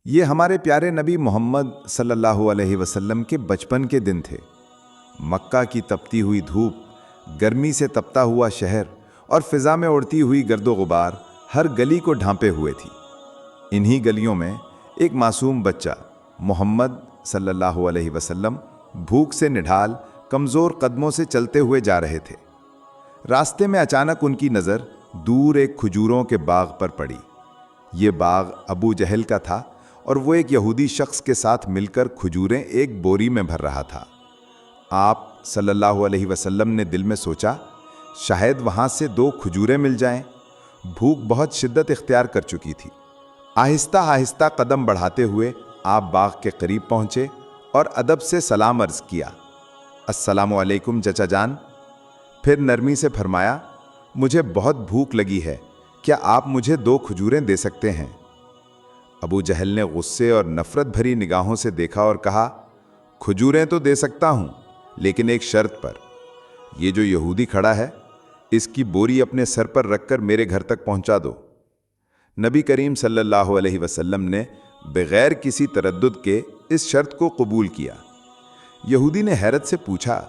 یہ ہمارے پیارے نبی محمد صلی اللہ علیہ وسلم کے بچپن کے دن تھے۔ مکہ کی تپتی ہوئی دھوپ، گرمی سے تپتا ہوا شہر اور فضا میں اڑتی ہوئی گرد و غبار ہر گلی کو ڈھانپے ہوئے تھی۔ انہی گلیوں میں ایک معصوم بچہ محمد صلی اللہ علیہ وسلم بھوک سے نڈھال کمزور قدموں سے چلتے ہوئے جا رہے تھے۔ راستے میں اچانک ان کی نظر دور ایک کھجوروں کے باغ پر پڑی۔ یہ باغ ابو جہل کا تھا اور وہ ایک یہودی شخص کے ساتھ مل کر کھجوریں ایک بوری میں بھر رہا تھا۔ آپ صلی اللہ علیہ وسلم نے دل میں سوچا، شاید وہاں سے 2 کھجوریں مل جائیں۔ بھوک بہت شدت اختیار کر چکی تھی۔ آہستہ آہستہ قدم بڑھاتے ہوئے آپ باغ کے قریب پہنچے اور ادب سے سلام عرض کیا، السلام علیکم چچا جان۔ پھر نرمی سے فرمایا، مجھے بہت بھوک لگی ہے، کیا آپ مجھے 2 کھجوریں دے سکتے ہیں؟ ابو جہل نے غصے اور نفرت بھری نگاہوں سے دیکھا اور کہا، کھجوریں تو دے سکتا ہوں، لیکن ایک شرط پر۔ یہ جو یہودی کھڑا ہے، اس کی بوری اپنے سر پر رکھ کر میرے گھر تک پہنچا دو۔ نبی کریم صلی اللہ علیہ وسلم نے بغیر کسی تردد کے اس شرط کو قبول کیا۔ یہودی نے حیرت سے پوچھا،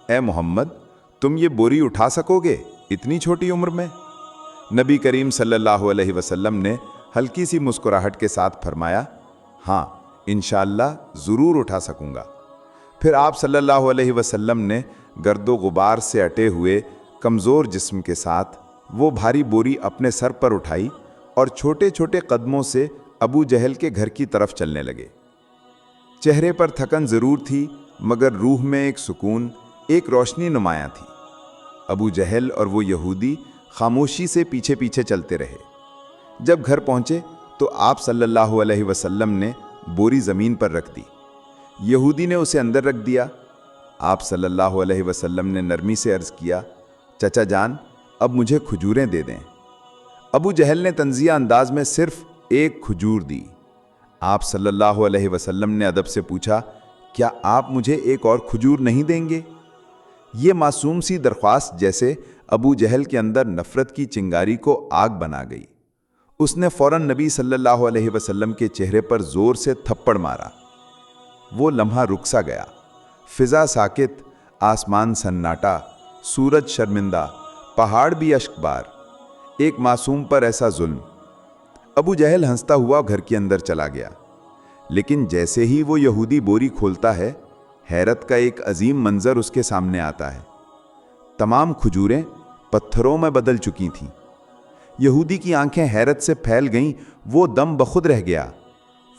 اے محمد، تم یہ بوری اٹھا سکو گے اتنی چھوٹی عمر میں؟ نبی کریم صلی اللہ علیہ وسلم نے ہلکی سی مسکراہٹ کے ساتھ فرمایا، ہاں انشاءاللہ ضرور اٹھا سکوں گا۔ پھر آپ صلی اللہ علیہ وسلم نے گرد و غبار سے اٹے ہوئے کمزور جسم کے ساتھ وہ بھاری بوری اپنے سر پر اٹھائی اور چھوٹے چھوٹے قدموں سے ابو جہل کے گھر کی طرف چلنے لگے۔ چہرے پر تھکن ضرور تھی، مگر روح میں ایک سکون، ایک روشنی نمایاں تھی۔ ابو جہل اور وہ یہودی خاموشی سے پیچھے پیچھے چلتے رہے۔ جب گھر پہنچے تو آپ صلی اللہ علیہ وسلم نے بوری زمین پر رکھ دی۔ یہودی نے اسے اندر رکھ دیا۔ آپ صلی اللہ علیہ وسلم نے نرمی سے عرض کیا، چچا جان، اب مجھے کھجوریں دے دیں۔ ابو جہل نے طنزیہ انداز میں صرف 1 کھجور دی۔ آپ صلی اللہ علیہ وسلم نے ادب سے پوچھا، کیا آپ مجھے ایک اور کھجور نہیں دیں گے؟ یہ معصوم سی درخواست جیسے ابو جہل کے اندر نفرت کی چنگاری کو آگ بنا گئی۔ اس نے فوراً نبی صلی اللہ علیہ وسلم کے چہرے پر زور سے تھپڑ مارا۔ وہ لمحہ رک سا گیا۔ فضا ساکت، آسمان سناٹا، سورج شرمندہ، پہاڑ بھی اشک بار۔ ایک معصوم پر ایسا ظلم۔ ابو جہل ہنستا ہوا گھر کے اندر چلا گیا۔ لیکن جیسے ہی وہ یہودی بوری کھولتا ہے، حیرت کا ایک عظیم منظر اس کے سامنے آتا ہے۔ تمام کھجوریں پتھروں میں بدل چکی تھیں۔ یہودی کی آنکھیں حیرت سے پھیل گئیں، وہ دم بخود رہ گیا۔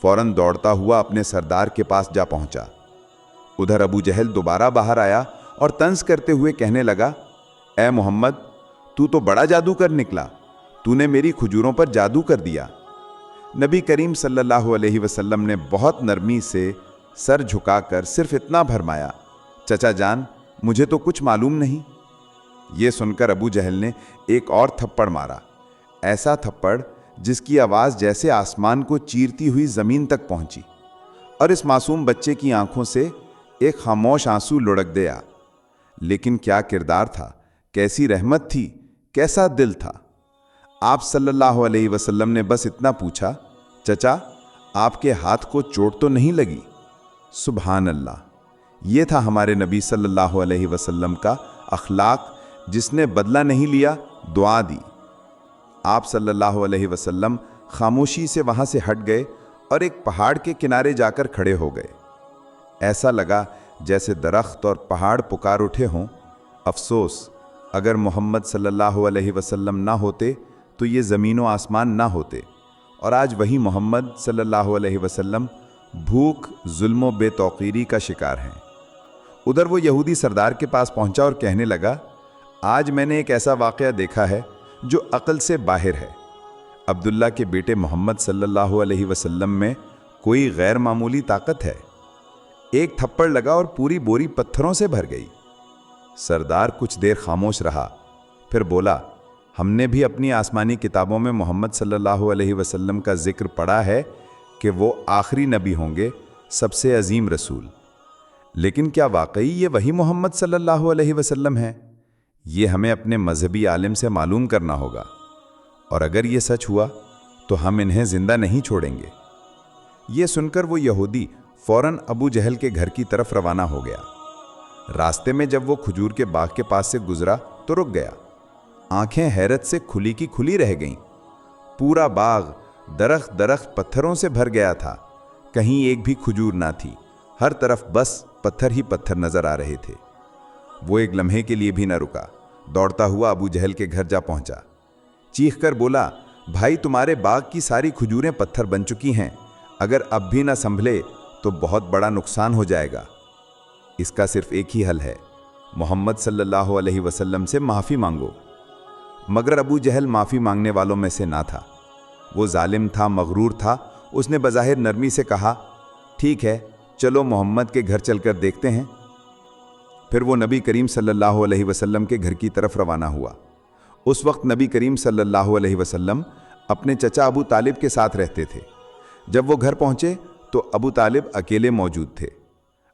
فوراً دوڑتا ہوا اپنے سردار کے پاس جا پہنچا۔ ادھر ابو جہل دوبارہ باہر آیا اور طنز کرتے ہوئے کہنے لگا، اے محمد، تو بڑا جادو کر نکلا، تو نے میری کھجوروں پر جادو کر دیا۔ نبی کریم صلی اللہ علیہ وسلم نے بہت نرمی سے سر جھکا کر صرف اتنا فرمایا، چچا جان، مجھے تو کچھ معلوم نہیں۔ یہ سن کر ابو جہل نے ایک اور تھپڑ مارا، ایسا تھپڑ جس کی آواز جیسے آسمان کو چیرتی ہوئی زمین تک پہنچی، اور اس معصوم بچے کی آنکھوں سے ایک خاموش آنسو لڑک گیا۔ لیکن کیا کردار تھا، کیسی رحمت تھی، کیسا دل تھا۔ آپ صلی اللہ علیہ وسلم نے بس اتنا پوچھا، چچا، آپ کے ہاتھ کو چوٹ تو نہیں لگی؟ سبحان اللہ! یہ تھا ہمارے نبی صلی اللہ علیہ وسلم کا اخلاق، جس نے بدلہ نہیں لیا، دعا دی۔ آپ صلی اللہ علیہ وسلم خاموشی سے وہاں سے ہٹ گئے اور ایک پہاڑ کے کنارے جا کر کھڑے ہو گئے۔ ایسا لگا جیسے درخت اور پہاڑ پکار اٹھے ہوں، افسوس، اگر محمد صلی اللہ علیہ وسلم نہ ہوتے تو یہ زمین و آسمان نہ ہوتے، اور آج وہی محمد صلی اللہ علیہ وسلم بھوک، ظلم و بے توقیری کا شکار ہیں۔ ادھر وہ یہودی سردار کے پاس پہنچا اور کہنے لگا، آج میں نے ایک ایسا واقعہ دیکھا ہے جو عقل سے باہر ہے۔ عبداللہ کے بیٹے محمد صلی اللہ علیہ وسلم میں کوئی غیر معمولی طاقت ہے۔ ایک تھپڑ لگا اور پوری بوری پتھروں سے بھر گئی۔ سردار کچھ دیر خاموش رہا، پھر بولا، ہم نے بھی اپنی آسمانی کتابوں میں محمد صلی اللہ علیہ وسلم کا ذکر پڑھا ہے کہ وہ آخری نبی ہوں گے، سب سے عظیم رسول۔ لیکن کیا واقعی یہ وہی محمد صلی اللہ علیہ وسلم ہے؟ یہ ہمیں اپنے مذہبی عالم سے معلوم کرنا ہوگا، اور اگر یہ سچ ہوا تو ہم انہیں زندہ نہیں چھوڑیں گے۔ ये सुनकर वो यहूदी फौरन अबू जहल के घर की तरफ रवाना हो गया। रास्ते में जब वो खजूर के बाग के पास से गुजरा तो रुक गया। आंखें हैरत से खुली की खुली रह गईं। पूरा बाग दरख्त दरख्त पत्थरों से भर गया था। कहीं एक भी खजूर ना थी। हर तरफ बस पत्थर ही पत्थर नजर आ रहे थे। वो एक लम्हे के लिए भी न रुका। दौड़ता हुआ अबू जहल के घर जा पहुंचा। चीख कर बोला, भाई तुम्हारे बाग की सारी खजूरें पत्थर बन चुकी हैं। अगर अब भी न संभले तो बहुत बड़ा नुकसान हो जाएगा। इसका सिर्फ एक ही हल है, मोहम्मद सल्लल्लाहु अलैहि वसल्लम से माफ़ी मांगो। मगर अबू जहल माफ़ी मांगने वालों में से ना था। वो जालिम था, मगरूर था। उसने बज़ाहिर नरमी से कहा, ठीक है, चलो मोहम्मद के घर चलकर देखते हैं। फिर वो नबी करीम सल्लल्लाहु अलैहि वसल्लम के घर की तरफ रवाना हुआ। उस वक्त नबी करीम सल्लल्लाहु अलैहि वसल्लम अपने चचा अबू तालिब के साथ रहते थे। जब वो घर पहुंचे तो अबू तालिब अकेले मौजूद थे।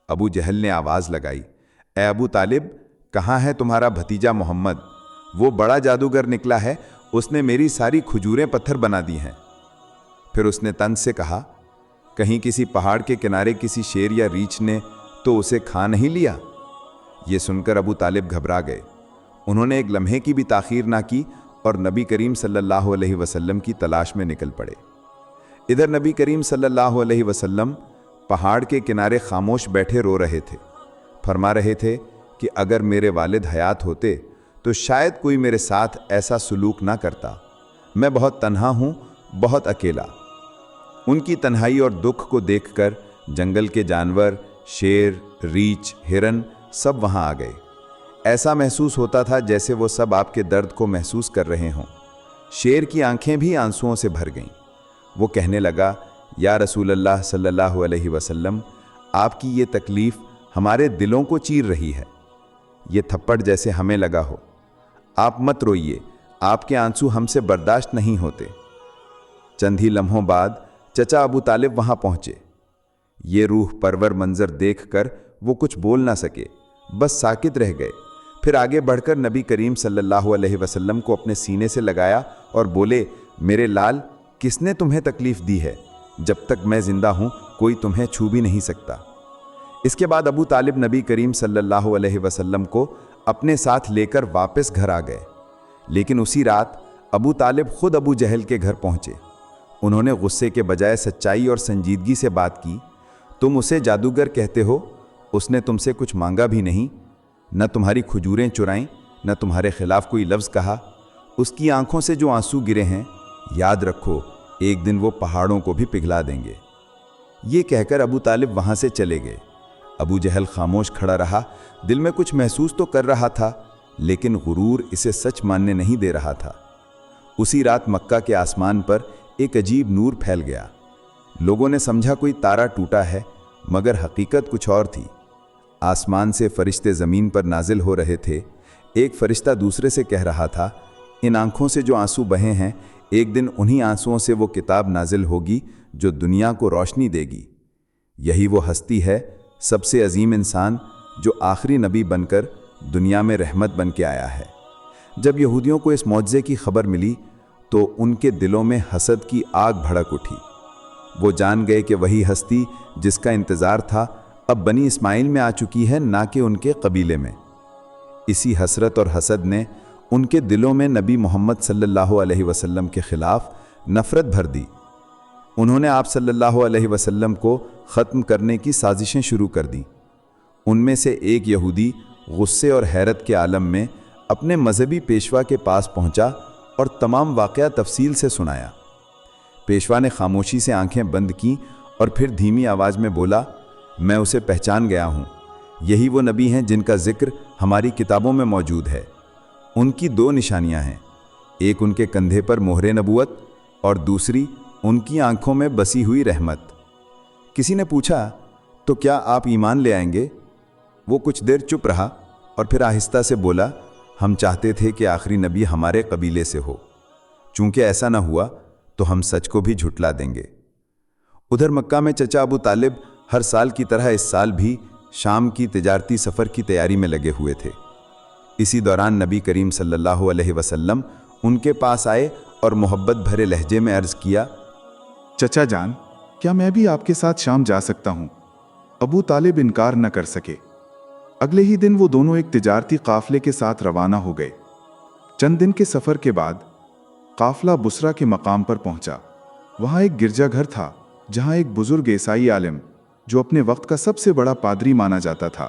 अबू जहल ने आवाज़ लगाई, ए अबू तालिब, कहाँ है तुम्हारा भतीजा मोहम्मद? वो बड़ा जादूगर निकला है, उसने मेरी सारी खजूरें पत्थर बना दी हैं। फिर उसने तंज से कहा, कहीं किसी पहाड़ के किनारे किसी शेर या रीछ ने तो उसे खा नहीं लिया? ये सुनकर अबू तालिब घबरा गए। उन्होंने एक लम्हे की भी ताखीर ना की और नबी करीम सल्लल्लाहु अलैहि वसल्लम की तलाश में निकल पड़े। इधर नबी करीम सल्लल्लाहु अलैहि वसल्लम पहाड़ के किनारे खामोश बैठे रो रहे थे। फरमा रहे थे कि अगर मेरे वालिद हयात होते तो शायद कोई मेरे साथ ऐसा सुलूक ना करता। मैं बहुत तन्हा हूँ, बहुत अकेला। उनकी तन्हाई और दुख को देखकर जंगल के जानवर, शेर, रीछ, हिरन सब वहाँ आ गए। ऐसा महसूस होता था जैसे वो सब आपके दर्द को महसूस कर रहे हों। शेर की आंखें भी आंसुओं से भर गईं। वो कहने लगा, या रसूल अल्लाह सल्लल्लाहु अलैहि वसल्लम, आपकी ये तकलीफ़ हमारे दिलों को चीर रही है। ये थप्पड़ जैसे हमें लगा हो। आप मत रोइए, आपके आंसू हमसे बर्दाश्त नहीं होते। चंद ही लम्हों बाद चचा अबू तालिब वहाँ पहुँचे। ये रूह परवर मंजर देखकर वो कुछ बोल ना सके, बस साकित रह गए। फिर आगे बढ़कर नबी करीम सल्लल्लाहु अलैहि वसल्लम को अपने सीने से लगाया और बोले, मेरे लाल, किसने तुम्हें तकलीफ दी है? जब तक मैं जिंदा हूं कोई तुम्हें छू भी नहीं सकता। इसके बाद अबू तालिब नबी करीम सल्लल्लाहु अलैहि वसल्लम को अपने साथ लेकर वापस घर आ गए। लेकिन उसी रात अबू तालिब खुद अबू जहल के घर पहुंचे। उन्होंने गुस्से के बजाय सच्चाई और संजीदगी से बात की। तुम उसे जादूगर कहते हो, उसने तुमसे कुछ मांगा भी नहीं, न तुम्हारी खजूरें चुराईं, न तुम्हारे खिलाफ कोई लफ्ज़ कहा। उसकी आंखों से जो आंसू गिरे हैं, याद रखो एक दिन वो पहाड़ों को भी पिघला देंगे। ये कहकर अबू तालिब वहाँ से चले गए। अबू जहल खामोश खड़ा रहा। दिल में कुछ महसूस तो कर रहा था, लेकिन गुरूर इसे सच मानने नहीं दे रहा था। उसी रात मक्का के आसमान पर एक अजीब नूर फैल गया। लोगों ने समझा कोई तारा टूटा है, मगर हकीकत कुछ और थी। आसमान से फरिश्ते ज़मीन पर नाजिल हो रहे थे। एक फरिश्ता दूसरे से कह रहा था, इन आंखों से जो आंसू बहे हैं, एक दिन उन्हीं आंसुओं से वो किताब नाजिल होगी जो दुनिया को रोशनी देगी। यही वो हस्ती है, सबसे अजीम इंसान, जो आखिरी नबी बनकर दुनिया में रहमत बन के आया है। जब यहूदियों को इस मौजज़े की खबर मिली तो उनके दिलों में हसद की आग भड़क उठी। वो जान गए कि वही हस्ती जिसका इंतज़ार था अब बनी इस्माइल में आ चुकी है, ना कि उनके कबीले में। इसी हसरत और हसद ने उनके दिलों में नबी मोहम्मद सल्लल्लाहु अलैहि वसल्लम के ख़िलाफ़ नफ़रत भर दी। उन्होंने आप सल्लल्लाहु अलैहि वसल्लम को ख़त्म करने की साजिशें शुरू कर दी। उनमें से एक यहूदी गुस्से और हैरत के आलम में अपने मजहबी पेशवा के पास पहुंचा और तमाम वाक़या तफसील से सुनाया। पेशवा ने खामोशी से आंखें बंद की और फिर धीमी आवाज़ में बोला, मैं उसे पहचान गया हूँ। यही वो नबी हैं जिनका जिक्र हमारी किताबों में मौजूद है। उनकी दो निशानियां हैं, एक उनके कंधे पर मोहरे नबूवत और दूसरी उनकी आंखों में बसी हुई रहमत। किसी ने पूछा, तो क्या आप ईमान ले आएंगे? वो कुछ देर चुप रहा और फिर आहिस्ता से बोला, हम चाहते थे कि आखिरी नबी हमारे कबीले से हो। चूंकि ऐसा न हुआ तो हम सच को भी झुटला देंगे। उधर मक्का में चचा अबू तालिब हर साल की तरह इस साल भी शाम की तिजारती सफ़र की तैयारी में लगे हुए थे। इसी दौरान नबी करीम सल्लल्लाहु अलैहि वसल्लम उनके पास आए और मोहब्बत भरे लहजे में अर्ज़ किया, चचा जान, क्या मैं भी आपके साथ शाम जा सकता हूँ? अबू तालिब इनकार न कर सके। अगले ही दिन वो दोनों एक तिजारती काफले के साथ रवाना हो गए। चंद दिन के सफर के बाद काफला बुसरा के मकाम पर पहुंचा। वहां एक गिरजाघर था जहां एक बुजुर्ग ईसाई आलिम, जो अपने वक्त का सबसे बड़ा पादरी माना जाता था,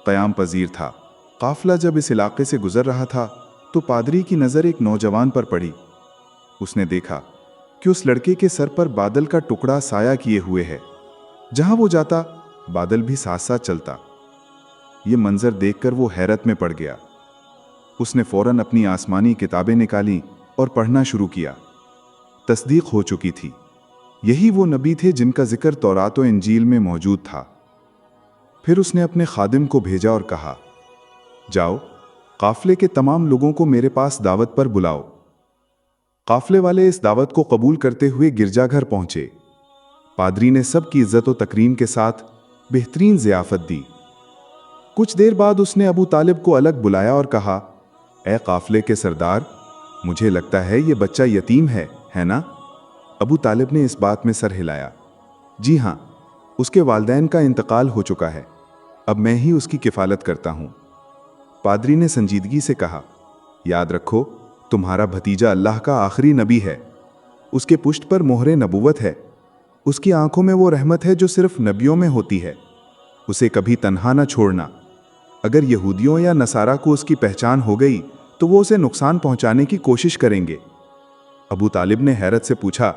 क़याम पजीर था। काफला जब इस इलाके से गुजर रहा था तो पादरी की नज़र एक नौजवान पर पड़ी। उसने देखा कि उस लड़के के सर पर बादल का टुकड़ा साया किए हुए है। जहां वो जाता बादल भी साथ साथ चलता। ये मंजर देखकर वो हैरत में पड़ गया। उसने फौरन अपनी आसमानी किताबें निकाली और पढ़ना शुरू किया। तस्दीक हो चुकी थी, यही वो नबी थे जिनका जिक्र तौरात और इंजील में मौजूद था। फिर उसने अपने खादिम को भेजा और कहा, जाओ काफले के तमाम लोगों को मेरे पास दावत पर बुलाओ। काफले वाले इस दावत को कबूल करते हुए गिरजाघर पहुंचे। पादरी ने सबकी इज्जत और तकरीम के साथ बेहतरीन ज़ियाफत दी। कुछ देर बाद उसने अबू तालिब को अलग बुलाया और कहा, ए काफले के सरदार, मुझे लगता है ये बच्चा यतीम है ना? अबू तालिब ने इस बात में सर हिलाया। जी हाँ, उसके वालिदैन का इंतकाल हो चुका है, अब मैं ही उसकी किफ़ालत करता हूँ। पादरी ने संजीदगी से कहा, याद रखो, तुम्हारा भतीजा अल्लाह का आखिरी नबी है। उसके पुष्ट पर मोहरे नबूवत है। उसकी आंखों में वो रहमत है जो सिर्फ नबियों में होती है। उसे कभी तन्हा न छोड़ना। अगर यहूदियों या नसारा को उसकी पहचान हो गई तो वो उसे नुकसान पहुंचाने की कोशिश करेंगे। अबू तालिब ने हैरत से पूछा,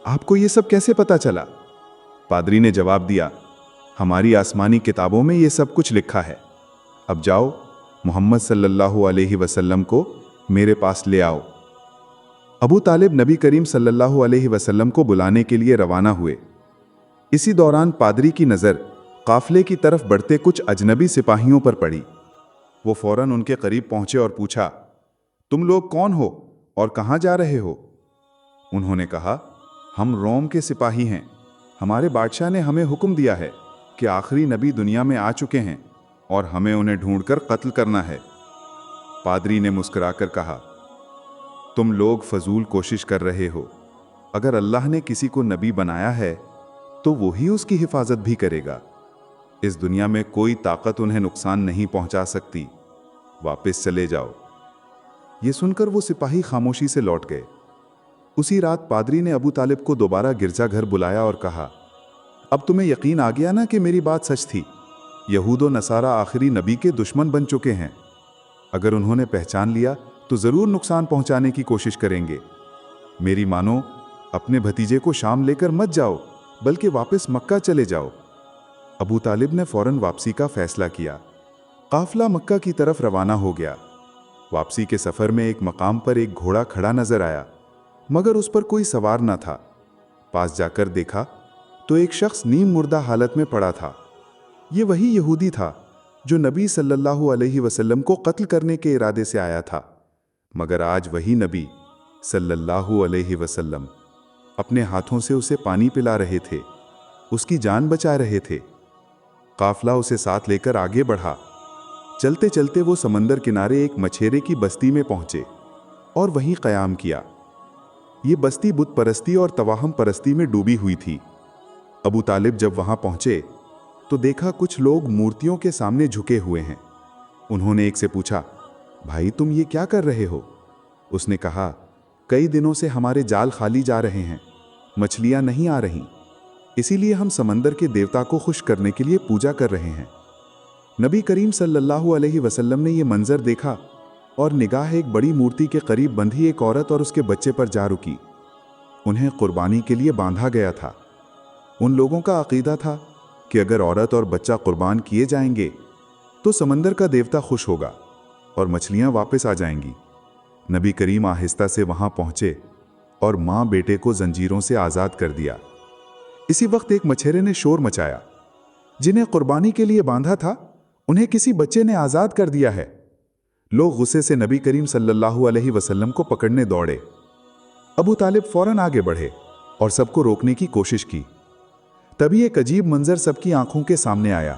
आपको ये सब कैसे पता चला? पादरी ने जवाब दिया, हमारी आसमानी किताबों में ये सब कुछ लिखा है। अब जाओ, मोहम्मद सल्लल्लाहु अलैहि वसल्लम को मेरे पास ले आओ। अबू तालिब नबी करीम सल्लल्लाहु अलैहि वसल्लम को बुलाने के लिए रवाना हुए। इसी दौरान पादरी की नज़र काफले की तरफ बढ़ते कुछ अजनबी सिपाहियों पर पड़ी। वो फौरन उनके करीब पहुंचे और पूछा, तुम लोग कौन हो और कहाँ जा रहे हो? उन्होंने कहा, हम रोम के सिपाही हैं। हमारे बादशाह ने हमें हुक्म दिया है कि आखिरी नबी दुनिया में आ चुके हैं और हमें उन्हें ढूंढकर कत्ल करना है। पादरी ने मुस्कुराकर कहा, तुम लोग फजूल कोशिश कर रहे हो। अगर अल्लाह ने किसी को नबी बनाया है तो वो ही उसकी हिफाजत भी करेगा। इस दुनिया में कोई ताकत उन्हें नुकसान नहीं पहुंचा सकती। वापस चले जाओ। ये सुनकर वो सिपाही खामोशी से लौट गए। उसी रात पादरी ने अबू तालिब को दोबारा गिरजाघर बुलाया और कहा, अब तुम्हें यकीन आ गया ना कि मेरी बात सच थी। यहूद और नसारा आखिरी नबी के दुश्मन बन चुके हैं। अगर उन्होंने पहचान लिया तो ज़रूर नुकसान पहुंचाने की कोशिश करेंगे। मेरी मानो, अपने भतीजे को शाम लेकर मत जाओ, बल्कि वापस मक्का चले जाओ। अबू तालिब ने फौरन वापसी का फैसला किया। काफला मक्का की तरफ रवाना हो गया। वापसी के सफ़र में एक मकाम पर एक घोड़ा खड़ा नजर आया, मगर उस पर कोई सवार न था। पास जाकर देखा तो एक शख्स नीम मुर्दा हालत में पड़ा था। ये वही यहूदी था जो नबी सल्लल्लाहु अलैहि वसल्लम को कत्ल करने के इरादे से आया था। मगर आज वही नबी सल्लल्लाहु अलैहि वसल्लम अपने हाथों से उसे पानी पिला रहे थे, उसकी जान बचा रहे थे। काफला उसे साथ लेकर आगे बढ़ा। चलते चलते वो समंदर किनारे एक मछेरे की बस्ती में पहुंचे और वहीं क़याम किया। ये बस्ती बुत परस्ती और तवाहम परस्ती में डूबी हुई थी। अबू तालिब जब वहां पहुंचे तो देखा कुछ लोग मूर्तियों के सामने झुके हुए हैं। उन्होंने एक से पूछा, भाई तुम ये क्या कर रहे हो? उसने कहा, कई दिनों से हमारे जाल खाली जा रहे हैं, मछलियां नहीं आ रहीं, इसीलिए हम समंदर के देवता को खुश करने के लिए पूजा कर रहे हैं। नबी करीम सल्लल्लाहु अलैहि वसल्लम ने यह मंजर देखा और निगाह एक बड़ी मूर्ति के करीब बंधी एक औरत और उसके बच्चे पर जा रुकी। उन्हें कुर्बानी के लिए बांधा गया था। उन लोगों का अकीदा था कि अगर औरत और बच्चा कुर्बान किए जाएंगे तो समंदर का देवता खुश होगा और मछलियां वापस आ जाएंगी। नबी करीम आहिस्ता से वहां पहुंचे और मां बेटे को जंजीरों से आज़ाद कर दिया। इसी वक्त एक मछेरे ने शोर मचाया, जिन्हें कुर्बानी के लिए बांधा था उन्हें किसी बच्चे ने आज़ाद कर दिया है। लोग गुस्से से नबी करीम सल्लल्लाहु अलैहि वसल्लम को पकड़ने दौड़े। अबू तालिब फौरन आगे बढ़े और सबको रोकने की कोशिश की। तभी एक अजीब मंजर सबकी आंखों के सामने आया।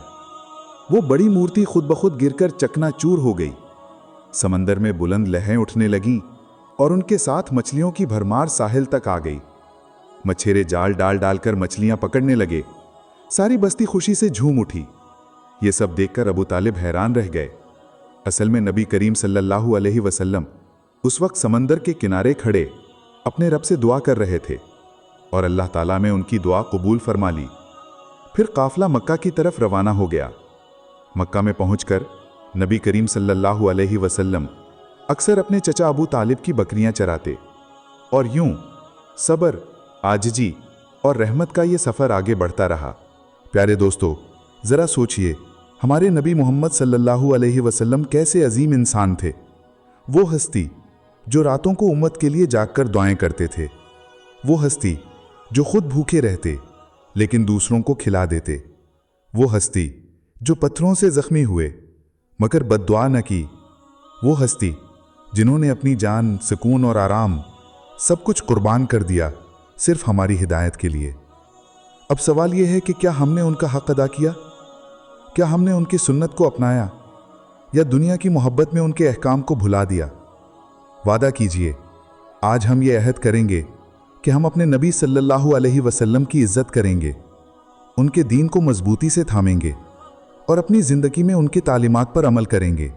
वो बड़ी मूर्ति खुद ब खुद गिरकर चकनाचूर हो गई। समंदर में बुलंद लहरें उठने लगीं और उनके साथ मछलियों की भरमार साहिल तक आ गई। मछेरे जाल डाल डालकर मछलियां पकड़ने लगे। सारी बस्ती खुशी से झूम उठी। ये सब देखकर अबू तालिब हैरान रह गए। असल में नबी करीम सल्लल्लाहु अलैहि वसल्लम उस वक्त समंदर के किनारे खड़े अपने रब से दुआ कर रहे थे और अल्लाह ताला में उनकी दुआ कबूल फरमा ली। फिर काफिला मक्का की तरफ रवाना हो गया। मक्का में पहुंचकर नबी करीम सल्लल्लाहु अलैहि वसल्लम अक्सर अपने चचा अबू तालिब की बकरियां चराते और यूं सब्र, आजिजी और रहमत का ये सफ़र आगे बढ़ता रहा। प्यारे दोस्तों, ज़रा सोचिए, हमारे नबी मोहम्मद सल्लल्लाहु अलैहि वसल्लम कैसे अजीम इंसान थे। वो हस्ती जो रातों को उम्मत के लिए जागकर दुआएं करते थे, वो हस्ती जो खुद भूखे रहते लेकिन दूसरों को खिला देते, वो हस्ती जो पत्थरों से जख्मी हुए मगर बद्दुआ न की, वो हस्ती जिन्होंने अपनी जान, सुकून और आराम सब कुछ कुर्बान कर दिया सिर्फ हमारी हिदायत के लिए। अब सवाल यह है कि क्या हमने उनका हक अदा किया? क्या हमने उनकी सुन्नत को अपनाया या दुनिया की मोहब्बत में उनके अहकाम को भुला दिया? वादा कीजिए, आज हम ये अहद करेंगे कि हम अपने नबी सल्लल्लाहु अलैहि वसल्लम की इज्जत करेंगे, उनके दीन को मजबूती से थामेंगे और अपनी ज़िंदगी में उनकी तालीमात पर अमल करेंगे।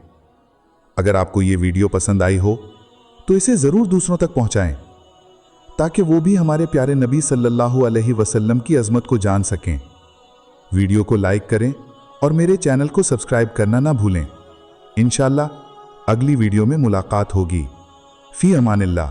अगर आपको ये वीडियो पसंद आई हो तो इसे ज़रूर दूसरों तक पहुंचाएं ताकि वो भी हमारे प्यारे नबी सल्लल्लाहु अलैहि वसल्लम की अज़मत को जान सकें। वीडियो को लाइक करें और मेरे चैनल को सब्सक्राइब करना ना भूलें। इंशाअल्लाह अगली वीडियो में मुलाकात होगी। फ़ी अमानिल्लाह।